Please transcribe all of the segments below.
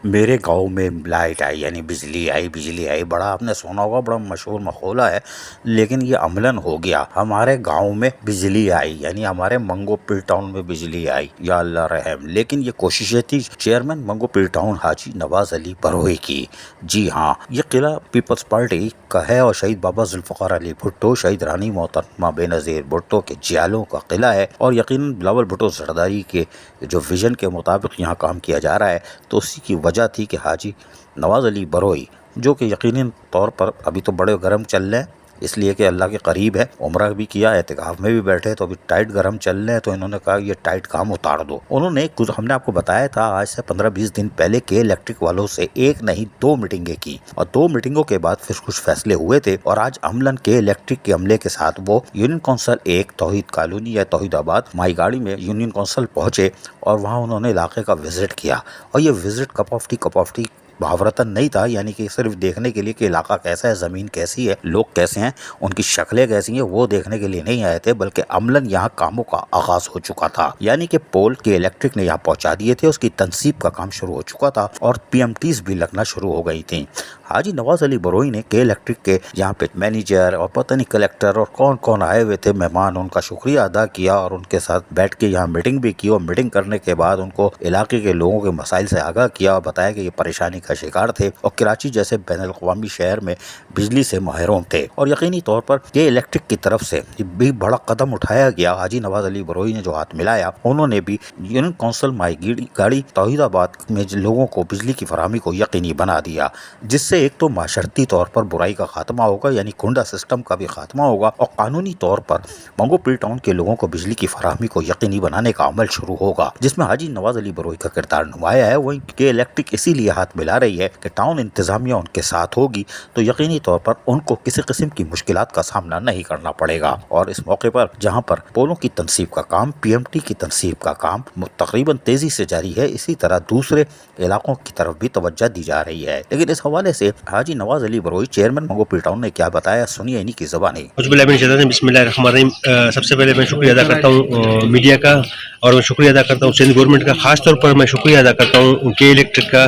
मेरे गांव में लाइट आई यानी बिजली आई बड़ा आपने सुना होगा, बड़ा मशहूर मखौला है। लेकिन ये अमलन हो गया। हमारे गांव में बिजली आई यानी हमारे मंगोपीर टाउन में बिजली आई, या अल्लाह रहम। लेकिन ये कोशिशें थी चेयरमैन मंगोपीर टाउन हाजी नवाज अली बरोई की। जी हाँ, ये किला पीपल्स पार्टी का है और शहीद बाबा जुल्फ़िकार अली भुट्टो, शहीद रानी मोहतरमा बेनज़ीर भुट्टो के जियालों का किला है। और यकीनन बिलावल भुट्टो जरदारी के जो विजन के मुताबिक यहाँ काम किया जा रहा है, तो उसी की वजह थी कि हाजी नवाज अली बरोई, जो कि यकीनन तौर पर अभी तो बड़े गर्म चल रहे हैं, इसलिए कि अल्लाह के करीब है, उम्रा भी किया, एतिकाफ में भी बैठे, तो अभी टाइट गर्म चल रहे हैं। तो इन्होंने कहा ये टाइट काम उतार दो। उन्होंने कुछ, हमने आपको बताया था आज से 15-20 दिन पहले के इलेक्ट्रिक वालों से एक नहीं 2 मीटिंगें की, और 2 मीटिंगों के बाद फिर कुछ फैसले हुए थे। और आज अमलन के इलेक्ट्रिक के अमले के साथ वो यूनियन काउंसिल 1 तौहीद कॉलोनी या तौहीदाबाद माई गाड़ी में यूनियन काउंसिल पहुंचे और वहाँ उन्होंने इलाके का विजिट किया। और ये विजिट कप ऑफ टी भावरतन नहीं था, यानी कि सिर्फ देखने के लिए कि इलाका कैसा है, ज़मीन कैसी है, लोग कैसे हैं, उनकी शक्लें कैसी हैं, वो देखने के लिए नहीं आए थे, बल्कि अमलन यहाँ कामों का आगाज हो चुका था। यानी कि पोल के इलेक्ट्रिक ने यहाँ पहुँचा दिए थे, उसकी तनसीब का काम शुरू हो चुका था और PMTs भी लगना शुरू हो गई थी। हाजी नवाज अली बरोई ने के इलेक्ट्रिक के यहाँ पे मैनेजर और पता नहीं कलेक्टर और कौन कौन आए हुए थे मेहमान, उनका शुक्रिया अदा किया और उनके साथ बैठ के यहाँ मीटिंग भी की। और मीटिंग करने के बाद उनको इलाके के लोगों के मसाइल से आगाह किया और बताया कि ये परेशानी का शिकार थे और कराची जैसे बैनुल-अक़वामी शहर में बिजली से महरूम थे। और यकीनी तौर पर के इलेक्ट्रिक की तरफ से भी बड़ा कदम उठाया गया। हाजी नवाज अली बरोई ने जो हाथ मिलाया, उन्होंने भी यूनियन काउंसिल माई गाड़ी तौहीदाबाद में लोगों को बिजली की फराहमी को यकीनी बना दिया, जिससे एक तो माशरती तौर पर बुराई का खात्मा होगा, यानी गुंडा सिस्टम का भी खात्मा होगा, और कानूनी तौर पर मंगोपीर टाउन के लोगों को बिजली की फराहमी को यकीनी बनाने का अमल शुरू होगा, जिसमें हाजी नवाज अली बरोई का किरदार नुमाया है। वहीं के इलेक्ट्रिक इसीलिए हाथ मिला रही है कि टाउन इंतजामिया उनके साथ होगी तो यकीनी तौर पर उनको किसी किस्म की मुश्किलात का सामना नहीं करना पड़ेगा। और इस मौके पर जहाँ पर पोलों की तनसीब का काम, PMT की तनसीब का काम तकरीबन तेजी से जारी है, इसी तरह दूसरे इलाकों की तरफ भी तवज्जो दी जा रही है। लेकिन इस हवाले से हाजी नवाज अली बरोई चेयरमैन मंगोपीर टाउन ने क्या बताया, सुनिए इन्हीं की ज़बानी। बिस्मिल्लाहिर्रहमानिर्रहीम। सबसे पहले मैं शुक्रिया अदा करता हूँ मीडिया का, और मैं शुक्रिया अदा करता हूँ सिंध गवर्नमेंट का। खास तौर पर मैं शुक्रिया अदा करता हूँ के इलेक्ट्रिक का,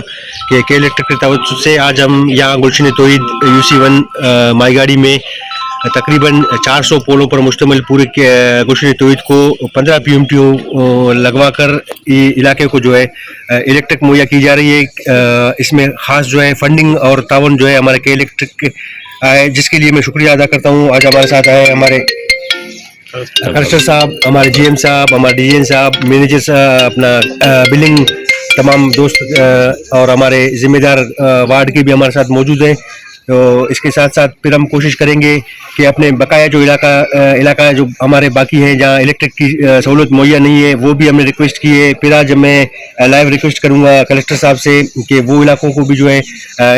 के इलेक्ट्रिक की तवज्जो से आज हम यहाँ गुलशन तौहीद UC1 माई गाड़ी में तकरीबन 400 पोलों पर मुश्तमिल पूरे गुलशन तौहीद को 15 PMT लगवा कर इलाके को जो है इलेक्ट्रिक मुहैया की जा रही है। इसमें खास जो है फंडिंग और तावन जो है हमारे के इलेक्ट्रिक आए, जिसके लिए मैं शुक्रिया अदा करता हूँ। आज हमारे साथ आए हमारे कलेक्टर साहब, हमारे GM साहब, हमारे DGN साहब, मैनेजर साहब, अपना बिलिंग, तमाम दोस्त और हमारे जिम्मेदार वार्ड के भी हमारे साथ मौजूद हैं। तो इसके साथ साथ फिर हम कोशिश करेंगे कि अपने बकाया जो इलाका जो हमारे बाकी हैं, जहाँ इलेक्ट्रिक की सहूलत मुहैया नहीं है, वो भी हमने रिक्वेस्ट की है। फिर आज मैं लाइव रिक्वेस्ट करूँगा कलेक्टर साहब से कि वो इलाकों को भी जो है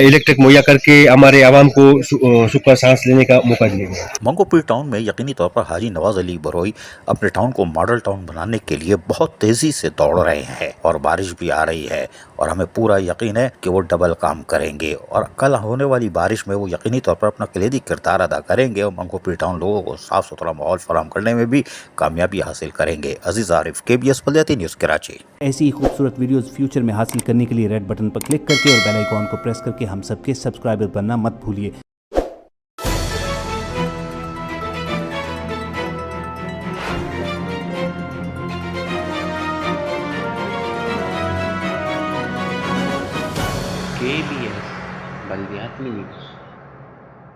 इलेक्ट्रिक मुहैया करके हमारे आवाम को सुख सांस लेने का मौका दिएगा। मंगोपीर टाउन में यकीनी तौर पर हाजी नवाज अली बरोई अपने टाउन को मॉडल टाउन बनाने के लिए बहुत तेजी से दौड़ रहे हैं और बारिश भी आ रही है और हमें पूरा यकीन है कि वो डबल काम करेंगे और कल होने वाली बारिश में वो यकीनी तौर पर अपना कलीदी किरदार अदा करेंगे और मंगोपीर टाउन लोगों को साफ सुथरा माहौल फराहम करने में भी कामयाबी हासिल करेंगे। अजीज आरिफ, KBS बल्दियाती न्यूज़ कराची। ऐसी खूबसूरत वीडियोस फ्यूचर में हासिल करने के लिए रेड बटन पर क्लिक करके और बेल आइकॉन को प्रेस करके हम सबके सब्सक्राइबर बनना मत भूलिए। KBS बल्दियाती न्यूज़।